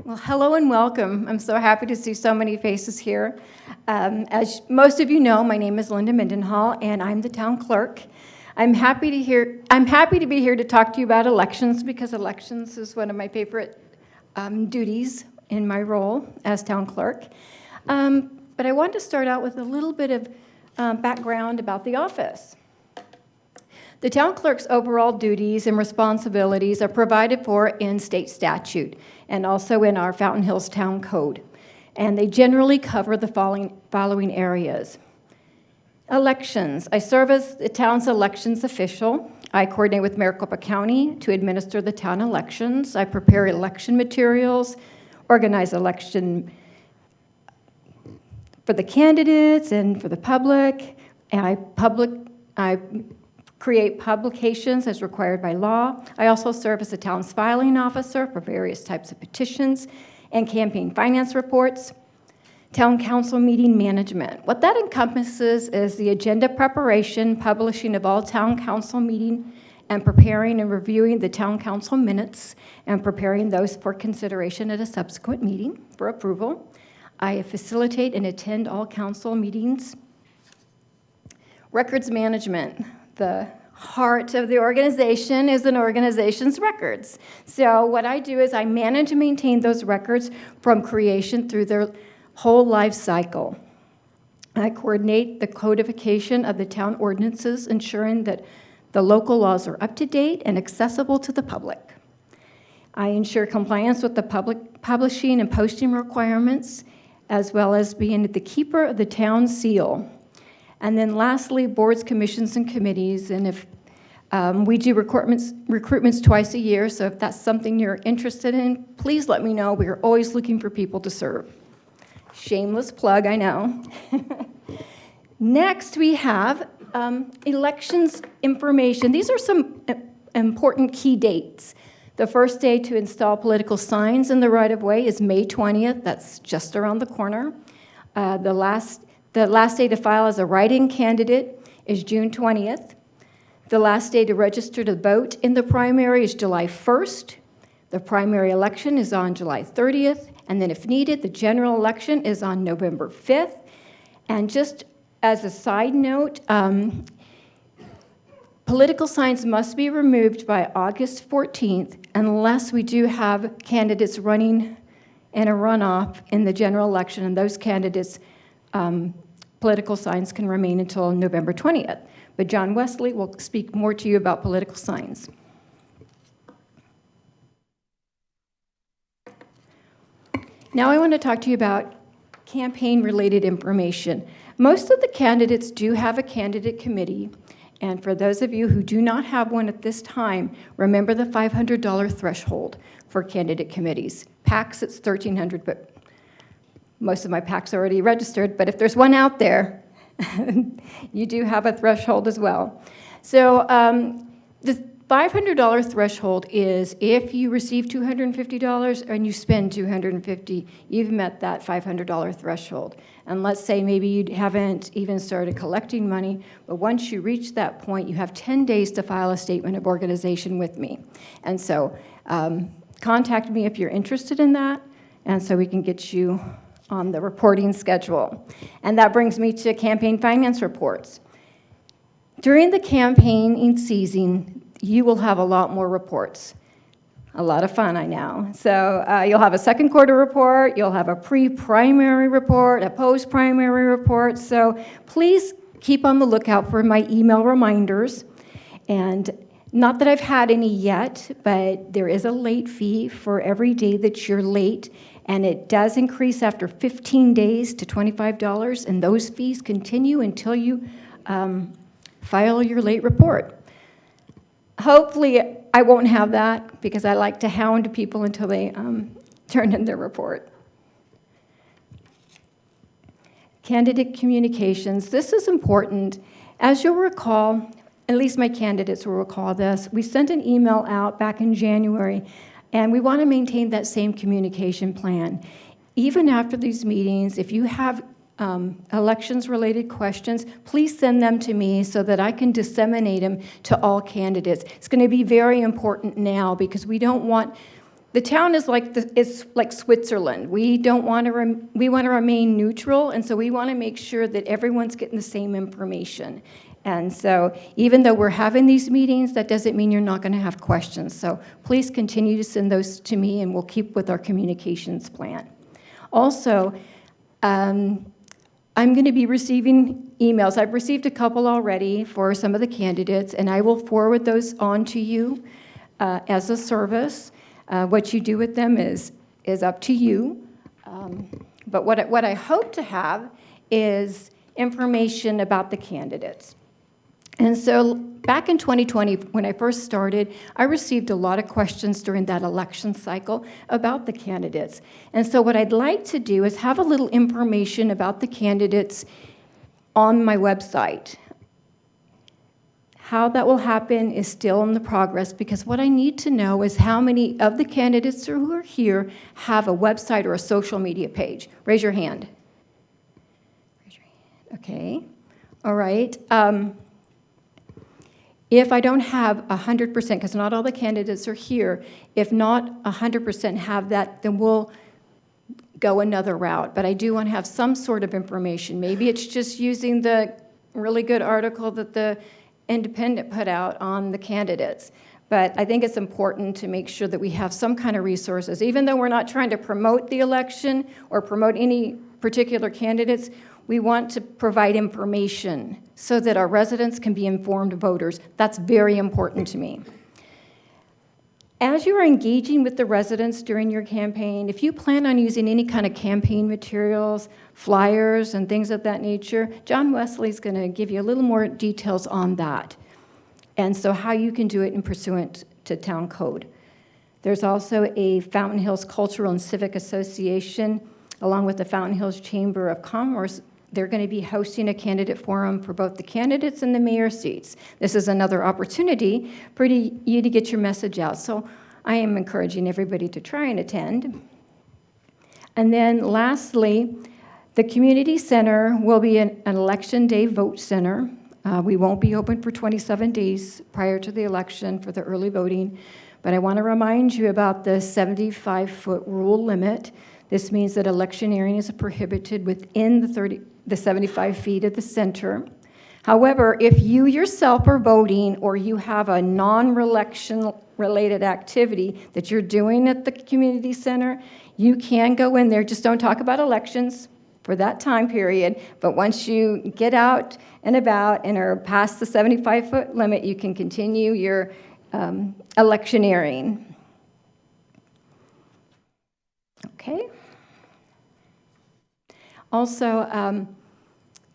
Well, hello and welcome. I'm so happy to see so many faces here. As most of you know, my name is Linda Mendenhall, and I'm the town clerk. I'm happy to be here to talk to you about elections because elections is one of my favorite duties in my role as town clerk. But I want to start out with a little bit of background about the office. The town clerk's overall duties and responsibilities are provided for in state statute and also in our Fountain Hills Town Code. And they generally cover the following areas. Elections. I serve as the town's elections official. I coordinate with Maricopa County to administer the town elections. I prepare election materials, organize election for the candidates and for the public. And I create publications as required by law. I also serve as the town's filing officer for various types of petitions and campaign finance reports. Town council meeting management. What that encompasses is the agenda preparation, publishing of all town council meeting, and preparing and reviewing the town council minutes and preparing those for consideration at a subsequent meeting for approval. I facilitate and attend all council meetings. Records management. The heart of the organization is an organization's records. So what I do is I manage and maintain those records from creation through their whole life cycle. I coordinate the codification of the town ordinances, ensuring that the local laws are up to date and accessible to the public. I ensure compliance with the public publishing and posting requirements, as well as being the keeper of the town seal. And then lastly, boards, commissions, and committees. And if we do recruitments twice a year, so if that's something you're interested in, please let me know. We are always looking for people to serve. Shameless plug, I know. Next, we have elections information. These are some important key dates. The first day to install political signs in the right-of-way is May 20th. That's just around the corner. The last day to file as a write-in candidate is June 20th. The last day to register to vote in the primary is July 1st. The primary election is on July 30th. And then if needed, the general election is on November 5th. And just as a side note, political signs must be removed by August 14th unless we do have candidates running in a runoff in the general election, and those candidates' political signs can remain until November 20th. But John Wesley will speak more to you about political signs. Now I want to talk to you about campaign-related information. Most of the candidates do have a candidate committee, and for those of you who do not have one at this time, remember the $500 threshold for candidate committees. PACs, it's $1,300, but most of my PACs are already registered, but if there's one out there, you do have a threshold as well. So the $500 threshold is if you receive $250 and you spend $250, you've met that $500 threshold. And let's say maybe you haven't even started collecting money, but once you reach that point, you have 10 days to file a statement of organization with me. And so contact me if you're interested in that, and so we can get you on the reporting schedule. And that brings me to campaign finance reports. During the campaigning season, you will have a lot more reports. A lot of fun, I know. So you'll have a second quarter report, you'll have a pre-primary report, a post-primary report. So please keep on the lookout for my email reminders. And not that I've had any yet, but there is a late fee for every day that you're late. And it does increase after 15 days to $25, and those fees continue until you file your late report. Hopefully, I won't have that because I like to hound people until they turn in their report. Candidate communications. This is important. As you'll recall, at least my candidates will recall this, we sent an email out back in January, and we want to maintain that same communication plan. Even after these meetings, if you have elections-related questions, please send them to me so that I can disseminate them to all candidates. It's going to be very important now because we don't want the town is like Switzerland. We don't want to, we want to remain neutral, and so we want to make sure that everyone's getting the same information. And so even though we're having these meetings, that doesn't mean you're not going to have questions. So please continue to send those to me, and we'll keep with our communications plan. Also, I'm going to be receiving emails. I've received a couple already for some of the candidates, and I will forward those on to you as a service. What you do with them is up to you. But what I hope to have is information about the candidates. And so back in 2020, when I first started, I received a lot of questions during that election cycle about the candidates. And so what I'd like to do is have a little information about the candidates on my website. How that will happen is still in the progress, because what I need to know is how many of the candidates who are here have a website or a social media page. Raise your hand. Raise your hand. Okay. All right. If I don't have 100%, because not all the candidates are here, if not 100% have that, then we'll go another route. But I do want to have some sort of information. Maybe it's just using the really good article that the Independent put out on the candidates. But I think it's important to make sure that we have some kind of resources. Even though we're not trying to promote the election or promote any particular candidates, we want to provide information so that our residents can be informed voters. That's very important to me. As you are engaging with the residents during your campaign, if you plan on using any kind of campaign materials, flyers, and things of that nature, John Wesley's going to give you a little more details on that, and so how you can do it in pursuant to town code. There's also a Fountain Hills Cultural and Civic Association, along with the Fountain Hills Chamber of Commerce. They're going to be hosting a candidate forum for both the candidates and the mayor seats. This is another opportunity for you to get your message out. So I am encouraging everybody to try and attend. And then lastly, the community center will be an election day vote center. We won't be open for 27 days prior to the election for the early voting, but I want to remind you about the 75-foot rule limit. This means that electioneering is prohibited within the 75 feet of the center. However, if you yourself are voting or you have a non-election related activity that you're doing at the community center, you can go in there. Just don't talk about elections for that time period, but once you get out and about and are past the 75-foot limit, you can continue your electioneering. Okay. Also,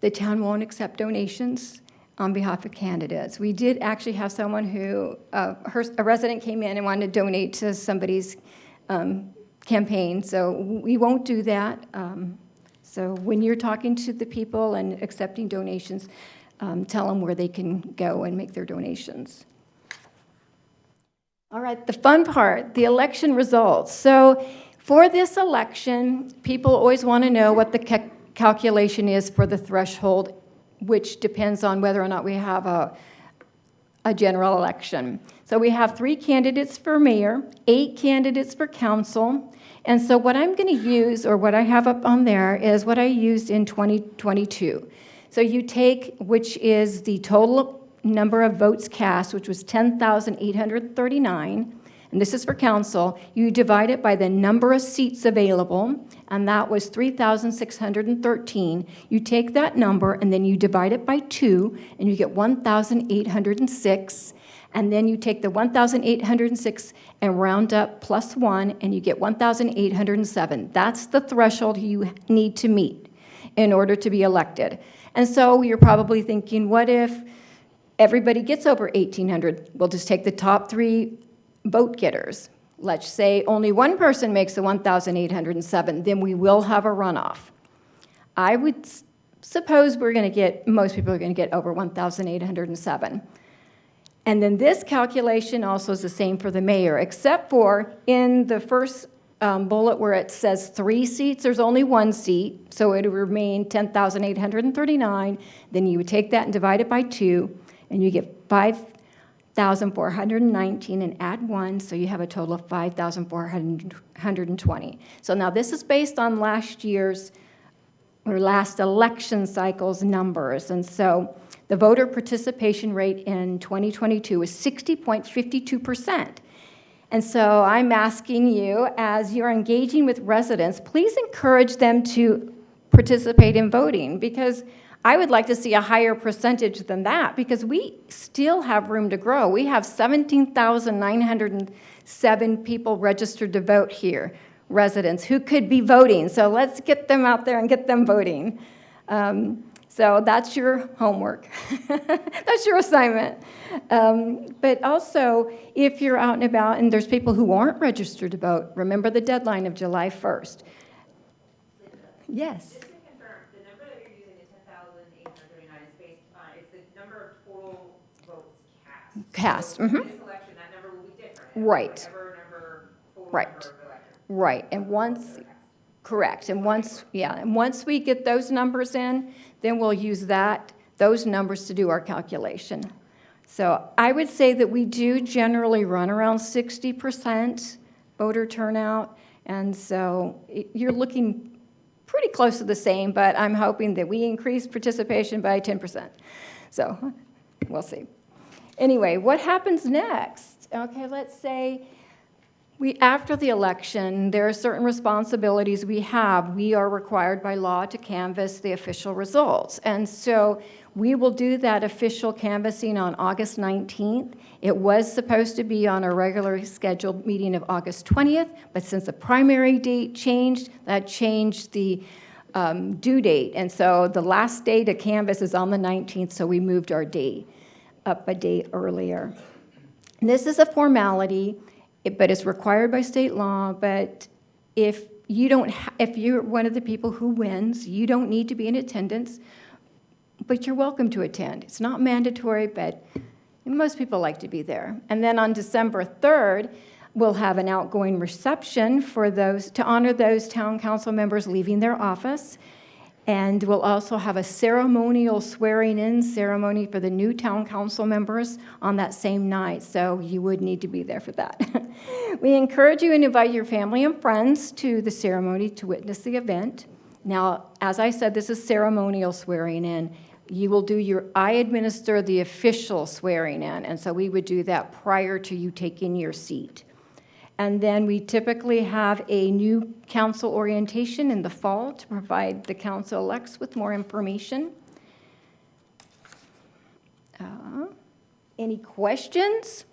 the town won't accept donations on behalf of candidates. We did actually have someone who, a resident came in and wanted to donate to somebody's campaign, so we won't do that. So when you're talking to the people and accepting donations, tell them where they can go and make their donations. All right, the fun part, the election results. So for this election, people always want to know what the calculation is for the threshold, which depends on whether or not we have a general election. So we have 3 candidates for mayor, 8 candidates for council, and so what I'm going to use, or what I have up on there, is what I used in 2022. So you take, which is the total number of votes cast, which was 10,839, and this is for council. You divide it by the number of seats available, and that was 3,613. You take that number, and then you divide it by 2, and you get 1,806. And then you take the 1,806 and round up plus 1, and you get 1,807. That's the threshold you need to meet in order to be elected. And so you're probably thinking, what if everybody gets over 1,800? We'll just take the top 3 vote getters. Let's say only one person makes the 1,807, then we will have a runoff. I would suppose most people are going to get over 1,807. And then this calculation also is the same for the mayor, except for in the first bullet where it says 3 seats, there's only 1 seat, so it would remain 10,839. Then you would take that and divide it by 2, and you get 5,419 and add 1, so you have a total of 5,420. So now this is based on last year's or last election cycle's numbers. And so the voter participation rate in 2022 is 60.52%. And so I'm asking you, as you're engaging with residents, please encourage them to participate in voting, because I would like to see a higher percentage than that, because we still have room to grow. We have 17,907 people registered to vote here, residents who could be voting. So let's get them out there and get them voting. So that's your homework. That's your assignment. But also, if you're out and about and there's people who aren't registered to vote, remember the deadline of July 1st. Yes. Just to confirm, the number that you're using, the 10,839, is based on, it's the number of total votes cast. Cast, So in this election, that number will be different. Right. Whatever number, total Right. number of electors. Right, and once, correct, and once we get those numbers in, then we'll use those numbers to do our calculation. So I would say that we do generally run around 60% voter turnout, and so you're looking pretty close to the same, but I'm hoping that we increase participation by 10%. So we'll see. Anyway, what happens next? Okay, let's say after the election, there are certain responsibilities we have. We are required by law to canvass the official results. And so we will do that official canvassing on August 19th. It was supposed to be on a regularly scheduled meeting of August 20th, but since the primary date changed, that changed the due date. And so the last day to canvass is on the 19th, so we moved our date up a day earlier. And this is a formality, but it's required by state law. But if you're one of the people who wins, you don't need to be in attendance, but you're welcome to attend. It's not mandatory, but most people like to be there. And then on December 3rd, we'll have an outgoing reception to honor those town council members leaving their office. And we'll also have a ceremonial swearing-in ceremony for the new town council members on that same night, so you would need to be there for that. We encourage you and invite your family and friends to the ceremony to witness the event. Now, as I said, this is ceremonial swearing-in. I administer the official swearing-in, and so we would do that prior to you taking your seat. And then we typically have a new council orientation in the fall to provide the council-elects with more information. Any questions?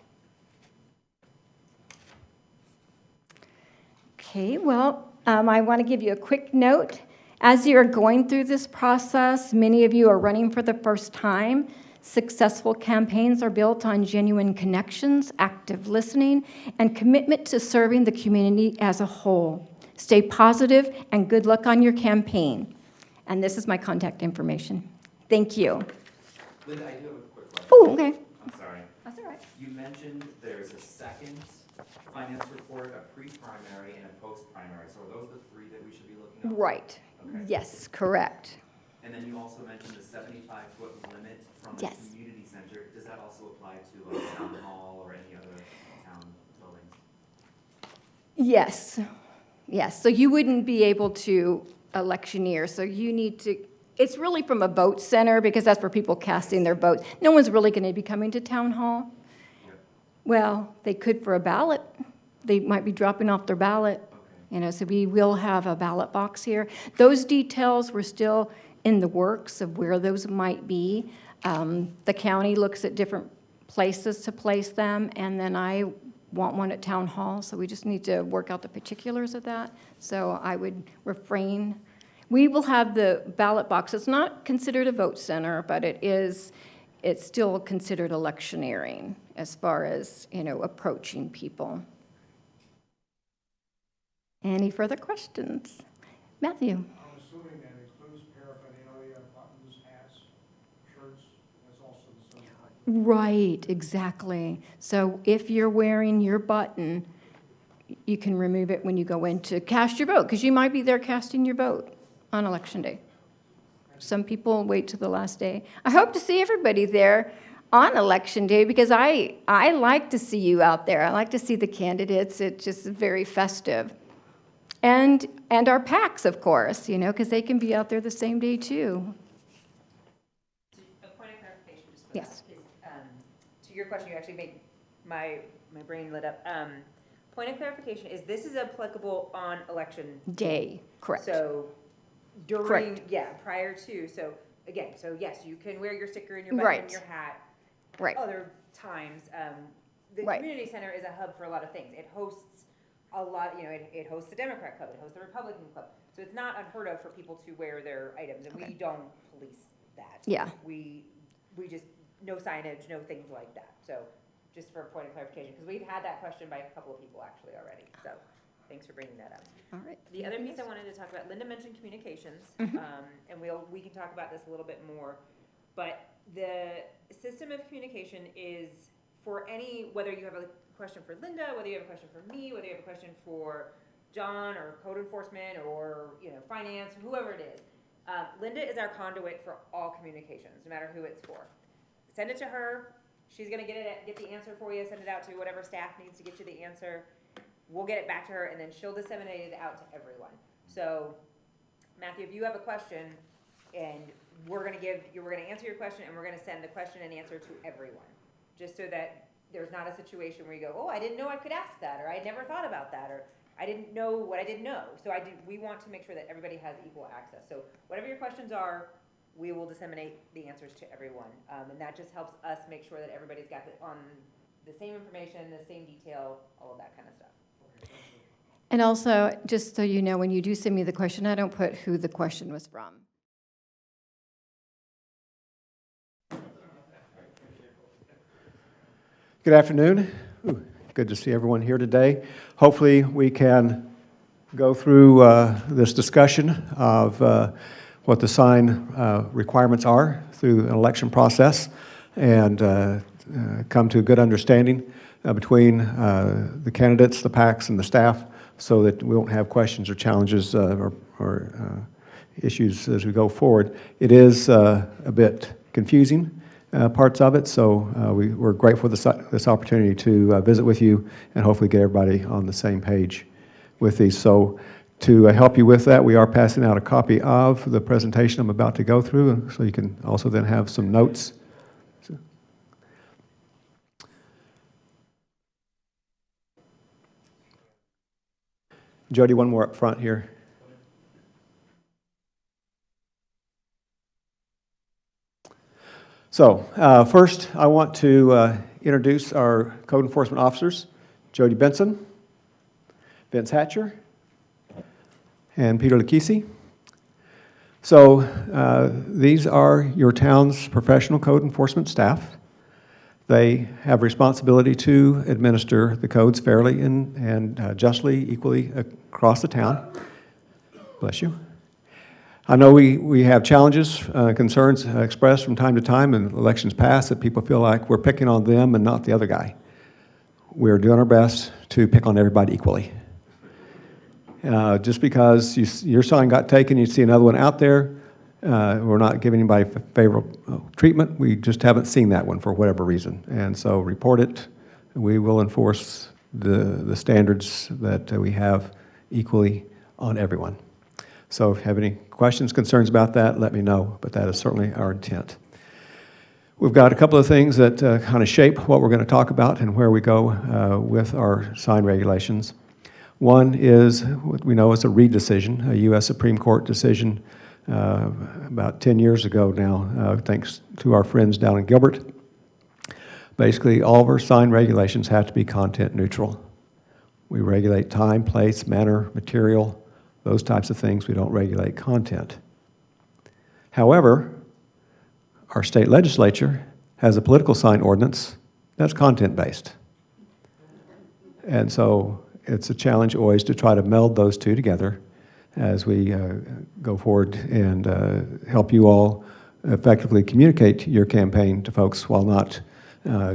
Okay, well, I want to give you a quick note. As you're going through this process, many of you are running for the first time. Successful campaigns are built on genuine connections, active listening, and commitment to serving the community as a whole. Stay positive and good luck on your campaign. And this is my contact information. Thank you. Linda, I do have a quick question. Oh, okay. I'm sorry. That's all right. You mentioned there's a second finance report, a pre-primary and a post-primary. So are those the three that we should be looking at? Right. Okay. Yes, correct. And then you also mentioned the 75-foot limit from the Yes. community center. Does that also apply to like town hall or any other town buildings? Yes. Yes. So you wouldn't be able to electioneer. So you need to, it's really from a vote center because that's where people casting their votes. No one's really going to be coming to town hall. Yep. Well, they could for a ballot. They might be dropping off their ballot. Okay. So we will have a ballot box here. Those details were still in the works of where those might be. The county looks at different places to place them, and then I want one at Town Hall, so we just need to work out the particulars of that. So I would refrain. We will have the ballot box. It's not considered a vote center, but it's still considered electioneering as far as, approaching people. Any further questions? Matthew? I'm assuming that includes paraphernalia, buttons, hats, shirts, that's also the same. Right, exactly. So if you're wearing your button, you can remove it when you go in to cast your vote, because you might be there casting your vote on Election Day. Some people wait to the last day. I hope to see everybody there on election day because I like to see you out there. I like to see the candidates. It's just very festive. And our PACs, of course, you know, because they can be out there the same day too. A point of clarification, just for Yes. that, is, to your question, you actually made my brain lit up. Point of clarification is this is applicable on election. Day, correct. So during, Correct. yeah, prior to, so again, so yes, you can wear your sticker in your button Right. and your hat. Right. Other times, the Right. community center is a hub for a lot of things. It hosts a lot, you know, it hosts the Democrat Club, it hosts the Republican Club. So it's not unheard of for people to wear their items, and we don't police that. Yeah. We just, no signage, no things like that. So just for a point of clarification, because we've had that question by a couple of people actually already. So thanks for bringing that up. All right. The other piece I wanted to talk about, Linda mentioned communications, Mhm. and we can talk about this a little bit more. But the system of communication is for any, whether you have a question for Linda, whether you have a question for me, whether you have a question for John or code enforcement or, you know, finance, whoever it is. Linda is our conduit for all communications, no matter who it's for. Send it to her. She's gonna get the answer for you, send it out to whatever staff needs to get you the answer. We'll get it back to her, and then she'll disseminate it out to everyone. So, Matthew, if you have a question, and we're gonna answer your question, and we're gonna send the question and answer to everyone, just so that there's not a situation where you go, oh, I didn't know I could ask that, or I never thought about that, or I didn't know what I didn't know. So we want to make sure that everybody has equal access. So whatever your questions are, we will disseminate the answers to everyone. And that just helps us make sure that everybody's got the same information, the same detail, all of that kind of stuff. And also, just so you know, when you do send me the question, I don't put who the question was from. Good afternoon. Good to see everyone here today. Hopefully we can go through this discussion of what the sign requirements are through an election process and come to a good understanding between the candidates, the PACs, and the staff so that we won't have questions or challenges or issues as we go forward. It is a bit confusing, parts of it, so we're grateful for this opportunity to visit with you and hopefully get everybody on the same page with these. So to help you with that, we are passing out a copy of the presentation I'm about to go through, so you can also then have some notes. Jody, one more up front here. So first, I want to introduce our code enforcement officers, Jody Benson, Vince Hatcher, and Peter Lakisi. So these are your town's professional code enforcement staff. They have responsibility to administer the codes fairly and justly, equally across the town. Bless you. I know we have challenges, concerns expressed from time to time in elections past that people feel like we're picking on them and not the other guy. We're doing our best to pick on everybody equally. Just because your sign got taken, you see another one out there, we're not giving anybody favorable treatment. We just haven't seen that one for whatever reason. And so report it. We will enforce the standards that we have equally on everyone. So if you have any questions, concerns about that, let me know, but that is certainly our intent. We've got a couple of things that kind of shape what we're going to talk about and where we go with our sign regulations. One is what we know as a Reed decision, a U.S. Supreme Court decision about 10 years ago now, thanks to our friends down in Gilbert. Basically, all of our sign regulations have to be content neutral. We regulate time, place, manner, material, those types of things. We don't regulate content. However, our state legislature has a political sign ordinance that's content-based. And so it's a challenge always to try to meld those two together as we go forward and help you all effectively communicate your campaign to folks while not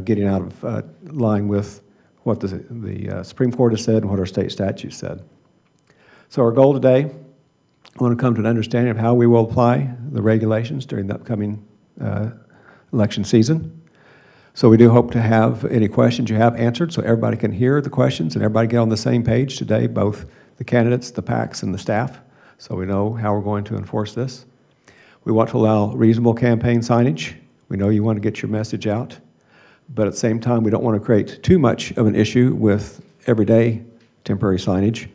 getting out of line with what the Supreme Court has said and what our state statute said. So our goal today, I want to come to an understanding of how we will apply the regulations during the upcoming election season. So we do hope to have any questions you have answered so everybody can hear the questions and everybody get on the same page today, both the candidates, the PACs, and the staff, so we know how we're going to enforce this. We want to allow reasonable campaign signage. We know you want to get your message out, but at the same time, we don't want to create too much of an issue with everyday temporary signage.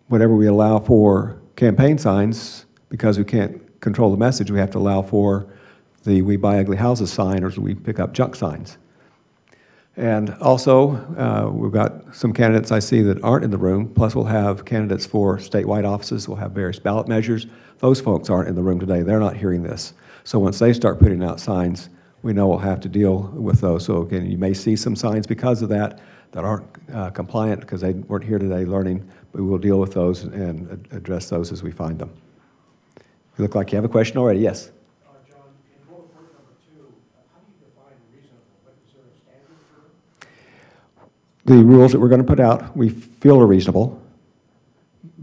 Whenever we allow for campaign signs, because we can't control the message, we have to allow for the We Buy Ugly Houses sign or we pick up junk signs. And also, we've got some candidates I see that aren't in the room, plus we'll have candidates for statewide offices, we'll have various ballot measures. Those folks aren't in the room today, they're not hearing this. So once they start putting out signs, we know we'll have to deal with those. So again, you may see some signs because of that aren't compliant because they weren't here today learning, but we will deal with those and address those as we find them. You look like you have a question already, yes? John, in bullet point number 2, how do you define reasonable? What, is there a standard for it? The rules that we're going to put out, we feel are reasonable.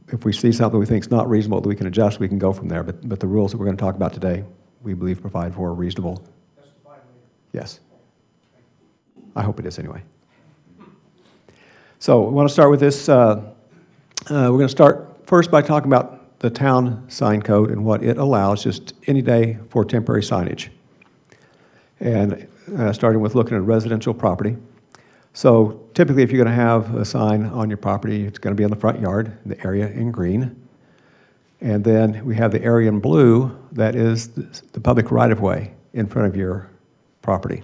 If we see something we think is not reasonable that we can adjust, we can go from there. But the rules that we're going to talk about today, we believe provide for a reasonable. That's defined later. Yes. I hope it is anyway. So we want to start with this. We're going to start first by talking about the town sign code and what it allows just any day for temporary signage. And starting with looking at residential property. So typically if you're going to have a sign on your property, it's going to be in the front yard, the area in green. And then we have the area in blue, that is the public right-of-way in front of your property.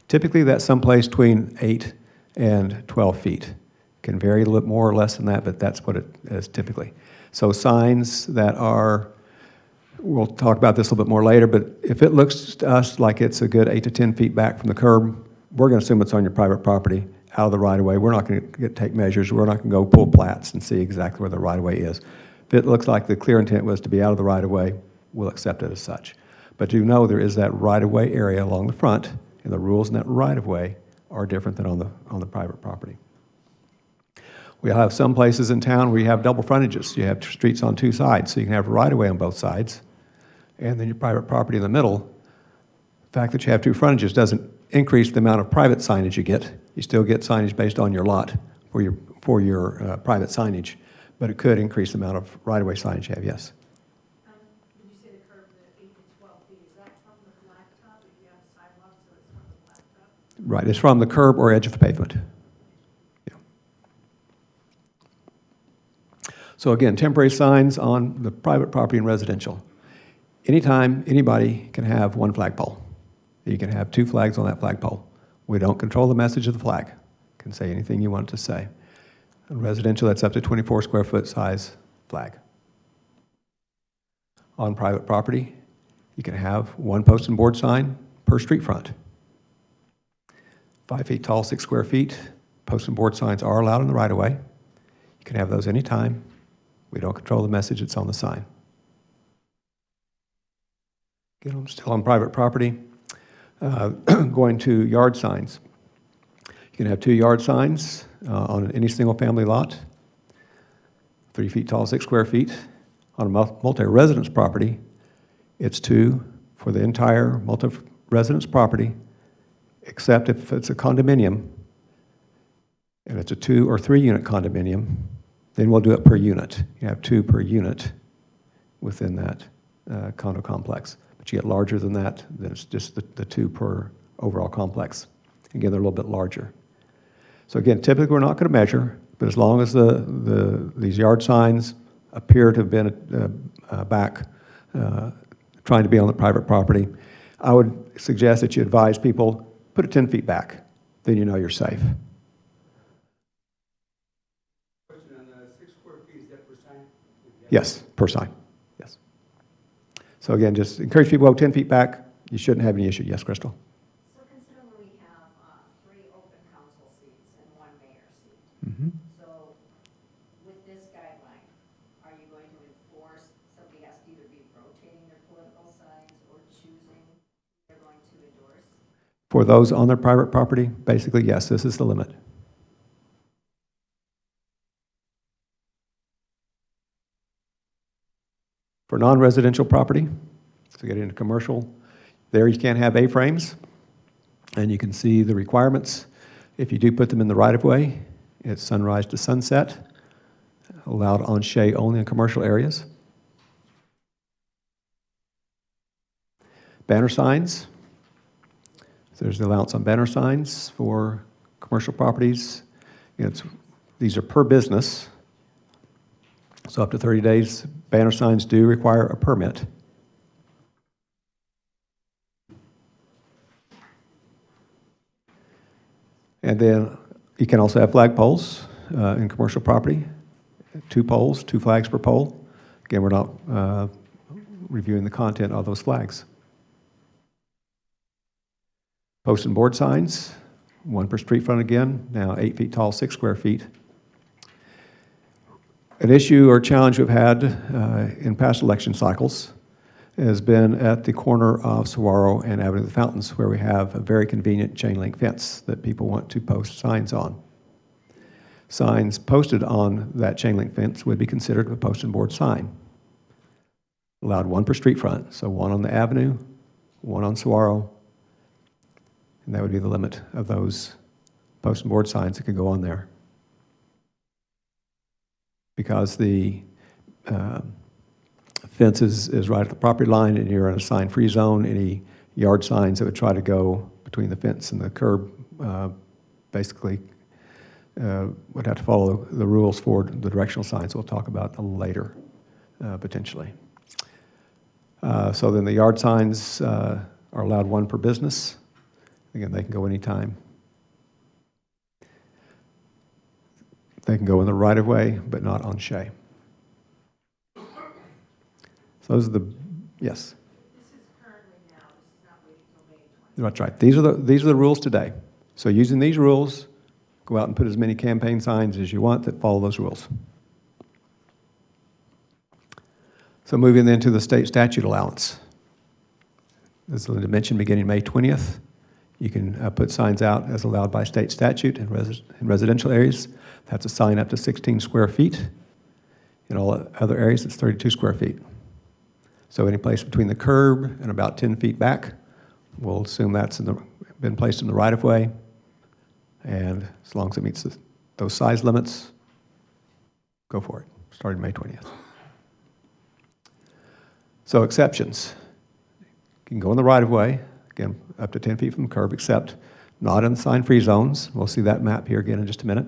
Typically that's someplace between 8 and 12 feet. Can vary a little bit more or less than that, but that's what it is typically. So signs that are, we'll talk about this a little bit more later, but if it looks to us like it's a good 8 to 10 feet back from the curb, we're going to assume it's on your private property, out of the right-of-way. We're not going to take measures. We're not going to go pull plats and see exactly where the right-of-way is. If it looks like the clear intent was to be out of the right-of-way, we'll accept it as such. But do know there is that right-of-way area along the front, and the rules in that right-of-way are different than on the private property. We have some places in town where you have double frontages. You have streets on two sides, so you can have a right-of-way on both sides, and then your private property in the middle. The fact that you have two frontages doesn't increase the amount of private signage you get. You still get signage based on your lot for your private signage, but it could increase the amount of right-of-way signage you have, yes. When you say the curb, the 8 to 12 feet, is that from the blacktop? If you have a sidewalk, so it's from the blacktop? Right, it's from the curb or edge of the pavement. Yeah. So again, temporary signs on the private property and residential. Anytime, anybody can have one flagpole. You can have two flags on that flagpole. We don't control the message of the flag. You can say anything you want it to say. In residential, that's up to 24 square foot size flag. On private property, you can have one post and board sign per street front. 5 feet tall, 6 square feet. Post and board signs are allowed in the right-of-way. You can have those anytime. We don't control the message that's on the sign. Again, I'm still on private property. Going to yard signs. You can have 2 yard signs on any single-family lot, 3 feet tall, 6 square feet. On a multi-residence property, it's 2 for the entire multi-residence property, except if it's a condominium, and it's a 2 or 3 unit condominium, then we'll do it per unit. You have 2 per unit within that condo complex. But you get larger than that, then it's just the 2 per overall complex. Again, they're a little bit larger. So again, typically we're not going to measure, but as long as these yard signs appear to have been back trying to be on the private property, I would suggest that you advise people, put it 10 feet back, then you know you're safe. Question on the 6 square feet, is that per sign? Yes, per sign, yes. So again, just encourage people to go 10 feet back. You shouldn't have any issue. Yes, Crystal? So consider we have 3 open council seats and 1 mayor seat. Mm-hmm. So with this guideline, are you going to enforce somebody has to either be rotating their political signs or choosing who they're going to endorse? For those on their private property, basically, yes, this is the limit. For non-residential property, to get into commercial, there you can't have A-frames. And you can see the requirements. If you do put them in the right-of-way, it's sunrise to sunset, allowed on shade only in commercial areas. Banner signs. So there's the allowance on banner signs for commercial properties. These are per business. So up to 30 days, banner signs do require a permit. And then you can also have flag poles in commercial property. 2 poles, 2 flags per pole. Again, we're not reviewing the content of those flags. Post and board signs, 1 per street front again, now 8 feet tall, 6 square feet. An issue or challenge we've had in past election cycles has been at the corner of Saguaro and Avenue of the Fountains, where we have a very convenient chain link fence that people want to post signs on. Signs posted on that chain link fence would be considered a post and board sign. Allowed 1 per street front, so 1 on the avenue, 1 on Saguaro, and that would be the limit of those post and board signs that could go on there. Because the fence is right at the property line and you're in a sign-free zone, any yard signs that would try to go between the fence and the curb basically would have to follow the rules for the directional signs we'll talk about later, potentially. So then the yard signs are allowed 1 per business. Again, they can go anytime. They can go in the right-of-way, but not on Shea. So those are the, yes? This is currently now, this is not waiting till May 20th. That's right. These are the rules today. So using these rules, go out and put as many campaign signs as you want that follow those rules. So moving then to the state statute allowance. As Linda mentioned, beginning May 20th, you can put signs out as allowed by state statute in residential areas. That's a sign up to 16 square feet. In all other areas, it's 32 square feet. So any place between the curb and about 10 feet back, we'll assume that's been placed in the right-of-way. And as long as it meets those size limits, go for it, starting May 20th. So exceptions. You can go in the right-of-way, again, up to 10 feet from the curb, except not in sign-free zones. We'll see that map here again in just a minute.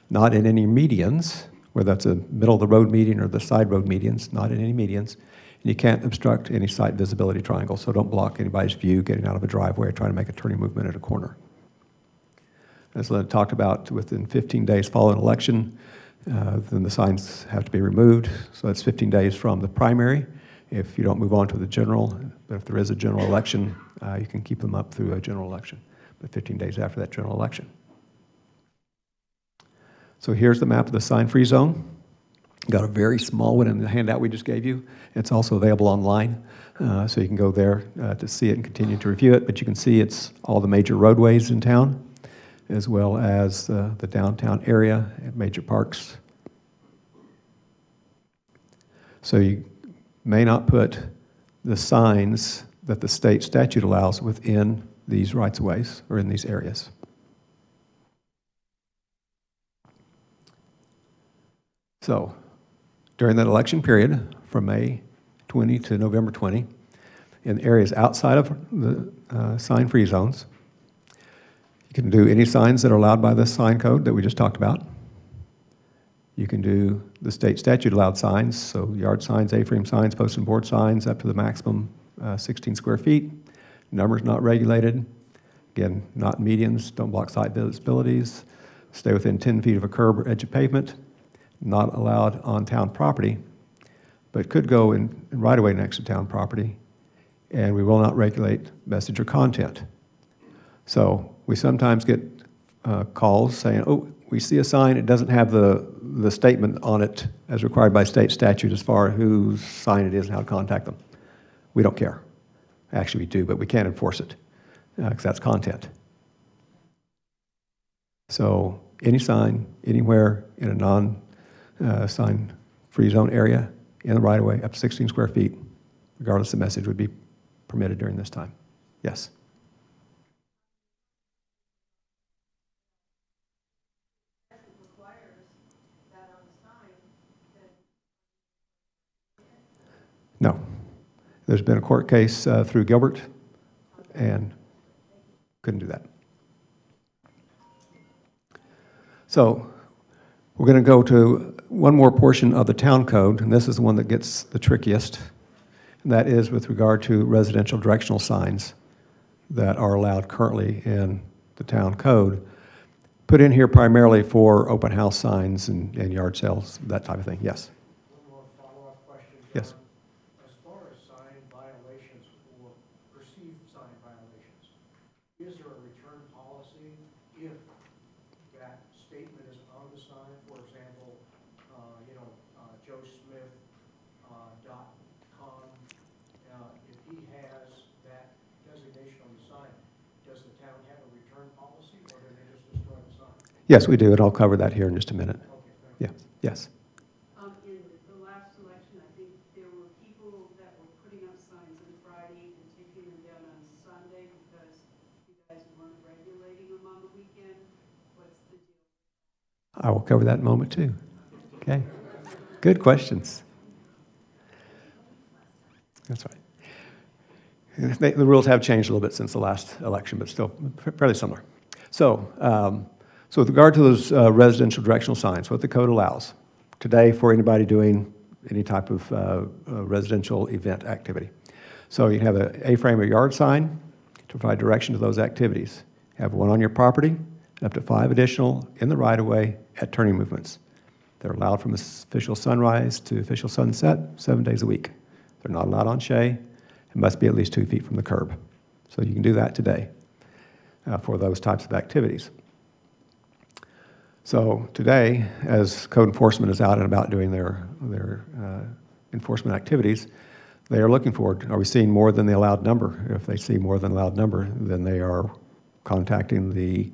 Not in any medians, whether that's a middle-of-the-road median or the side road medians, not in any medians. And you can't obstruct any site visibility triangle, so don't block anybody's view getting out of a driveway or trying to make a turning movement at a corner. As Linda talked about, within 15 days following election, then the signs have to be removed. So that's 15 days from the primary. If you don't move on to the general, but if there is a general election, you can keep them up through a general election, but 15 days after that general election. So here's the map of the sign-free zone. Got a very small one in the handout we just gave you. It's also available online, so you can go there to see it and continue to review it. But you can see it's all the major roadways in town, as well as the downtown area and major parks. So you may not put the signs that the state statute allows within these rights-of-ways or in these areas. So during that election period, from May 20 to November 20, in areas outside of the sign-free zones, you can do any signs that are allowed by the sign code that we just talked about. You can do the state statute allowed signs, so yard signs, A-frame signs, post and board signs up to the maximum 16 square feet. Numbers not regulated. Again, not medians, don't block site visibilities. Stay within 10 feet of a curb or edge of pavement. Not allowed on town property, but could go in right-of-way next to town property, and we will not regulate message or content. So we sometimes get calls saying, oh, we see a sign, it doesn't have the statement on it as required by state statute as far as whose sign it is and how to contact them. We don't care. Actually, we do, but we can't enforce it because that's content. So any sign, anywhere in a non-sign-free zone area in the right-of-way up to 16 square feet, regardless of message, would be permitted during this time. Yes? No. There's been a court case through Gilbert, and couldn't do that. So we're going to go to one more portion of the town code, and this is the one that gets the trickiest, and that is with regard to residential directional signs that are allowed currently in the town code, put in here primarily for open house signs and yard sales, that type of thing. Yes? One more follow-up question. Yes. John. As far as sign violations or perceived sign violations, is there a return policy if that statement is on the sign? For example, joesmith.com, if he has that designation on the sign, does the town have a return policy, or do they just destroy the sign? Yes, we do, and I'll cover that here in just a minute. Okay, thank you. Yeah, yes. In the last election, I think there were people that were putting up signs on Friday and taking them down on Sunday because you guys weren't regulating them on the weekend. What's the deal? I will cover that in a moment, too. Okay. Good questions. That's right. The rules have changed a little bit since the last election, but still fairly similar. So with regard to those residential directional signs, what the code allows today for anybody doing any type of residential event activity. So you have an A-frame or yard sign to provide direction to those activities. Have one on your property, and up to 5 additional in the right-of-way at turning movements. They're allowed from official sunrise to official sunset 7 days a week. They're not allowed on Shea. It must be at least 2 feet from the curb. So you can do that today for those types of activities. So today, as code enforcement is out and about doing their enforcement activities, they are looking for, are we seeing more than the allowed number? If they see more than the allowed number, then they are contacting the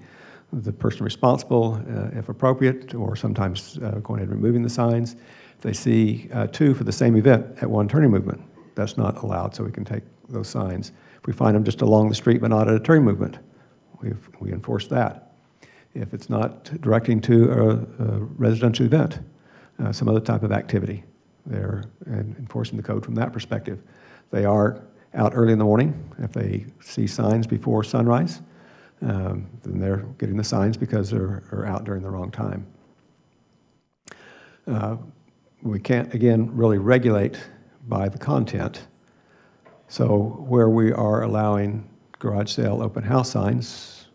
person responsible, if appropriate, or sometimes going ahead and removing the signs. If they see 2 for the same event at one turning movement, that's not allowed, so we can take those signs. If we find them just along the street but not at a turning movement, we enforce that. If it's not directing to a residential event, some other type of activity, they're enforcing the code from that perspective. They are out early in the morning. If they see signs before sunrise, then they're getting the signs because they're out during the wrong time. We can't, again, really regulate by the content. So where we are allowing garage sale open house signs,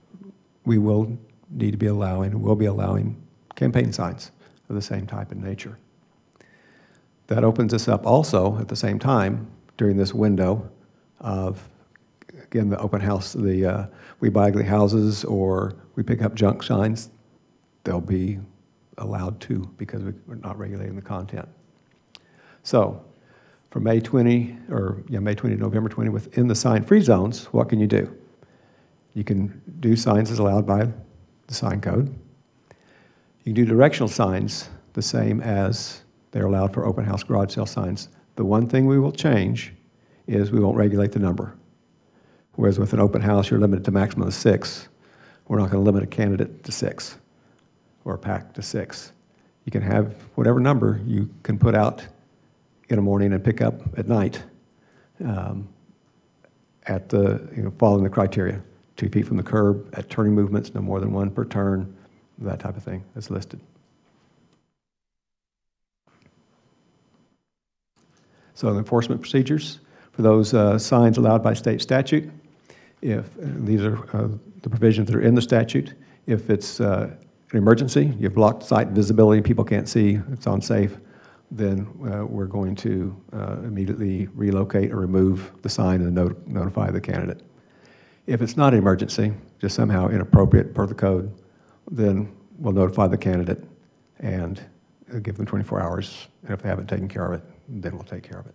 we will need to be allowing, will be allowing campaign signs of the same type and nature. That opens us up also at the same time during this window of, again, the open house, the we buy ugly houses or we pick up junk signs. They'll be allowed to because we're not regulating the content. So from May 20 to November 20 within the sign-free zones, what can you do? You can do signs as allowed by the sign code. You can do directional signs the same as they're allowed for open house garage sale signs. The one thing we will change is we won't regulate the number. Whereas with an open house, you're limited to maximum of 6. We're not going to limit a candidate to 6 or a pack to 6. You can have whatever number you can put out in the morning and pick up at night at the, following the criteria. 2 feet from the curb, at turning movements, no more than 1 per turn, that type of thing is listed. So the enforcement procedures for those signs allowed by state statute, if these are the provisions that are in the statute, if it's an emergency, you've blocked site visibility, people can't see, it's unsafe, then we're going to immediately relocate or remove the sign and notify the candidate. If it's not an emergency, just somehow inappropriate per the code, then we'll notify the candidate and give them 24 hours. And if they haven't taken care of it, then we'll take care of it.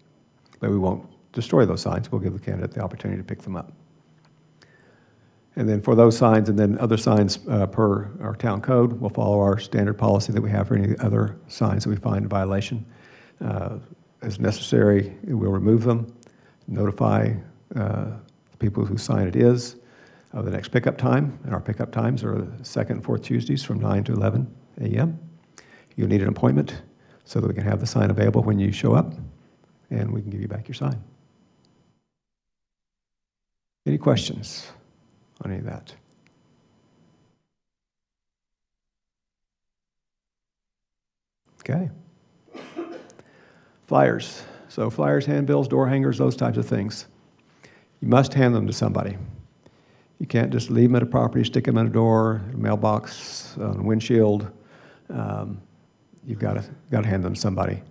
But we won't destroy those signs. We'll give the candidate the opportunity to pick them up. And then for those signs and then other signs per our town code, we'll follow our standard policy that we have for any other signs that we find in violation. As necessary, we'll remove them, notify people whose sign it is of the next pickup time, and our pickup times are the second and fourth Tuesdays from 9 to 11 a.m. You'll need an appointment so that we can have the sign available when you show up, and we can give you back your sign. Any questions on any of that? Okay. Flyers. So flyers, handbills, door hangers, those types of things. You must hand them to somebody. You can't just leave them at a property, stick them in a door, a mailbox, on a windshield. You've got to hand them to somebody.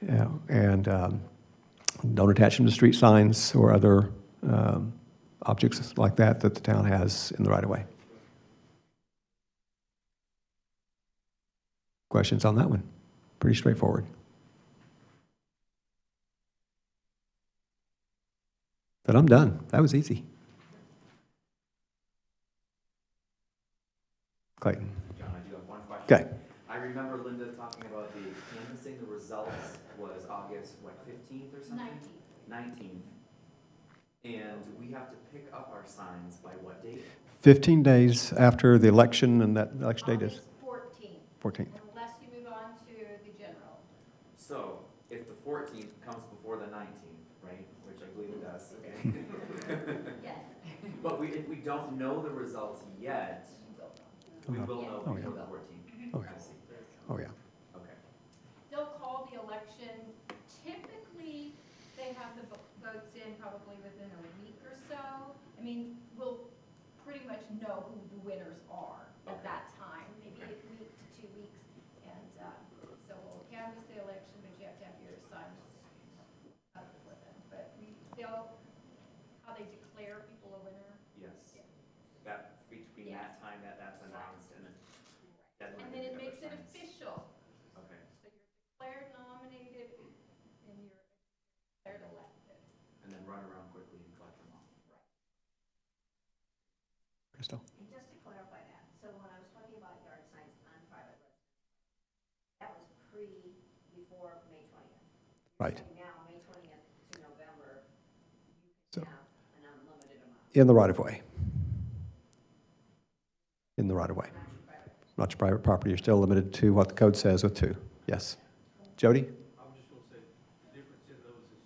And don't attach them to street signs or other objects like that that the town has in the right-of-way. Questions on that one? Pretty straightforward. But I'm done. That was easy. Clayton. John, I do have one question. Okay. I remember Linda talking about the canvassing, the results was August, what, 15th or something? 19th. And we have to pick up our signs by what date? 15 days after the election, and that election date is August 14th, 14th. unless you move on to the general. So if the 14th comes before the 19th, right, which I believe it does, okay? Yes. But if we don't know the results yet, we will know Oh, before yeah. the 14th. Oh, yeah. I see. Oh, yeah. Okay. They'll call the election, typically, they have the votes in probably within a week or so. I mean, we'll pretty much know who the winners are at that time, maybe a week to 2 weeks. And so we'll canvass the election, but you have to have your signs up for them. But they'll, how they declare people a winner. Yes. That, between Yes. that time, that's announced and the deadline. And then to it pick up makes it our signs. official. Okay. So you're declared nominated and you're declared elected. And then run around quickly and collect them all. Crystal? And just to clarify that, so when I was talking about yard signs on private roads, that was before May 20th. Right. So now, May 20th to November, So- you can have an unlimited amount. In the right-of-way. In the right-of-way. Not your private. Not your private property. You're still limited to what the code says with 2. Yes. Jody? I'm just gonna say, the difference in those is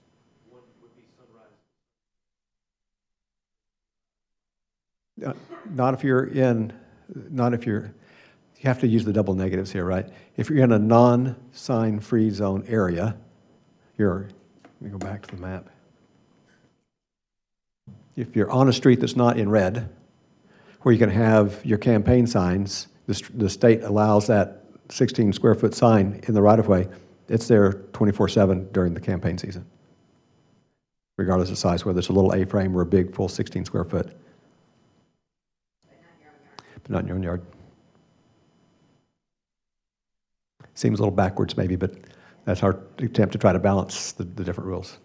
one would be sunrise. Not if you're in, you have to use the double negatives here, right? If you're in a non-sign free zone area, let me go back to the map. If you're on a street that's not in red, where you can have your campaign signs, the state allows that 16 square foot sign in the right of way. It's there 24/7 during the campaign season, regardless of size, whether it's a little A-frame or a big full 16 square foot. But not in your own yard. Seems a little backwards maybe, but that's our attempt to try to balance the different rules.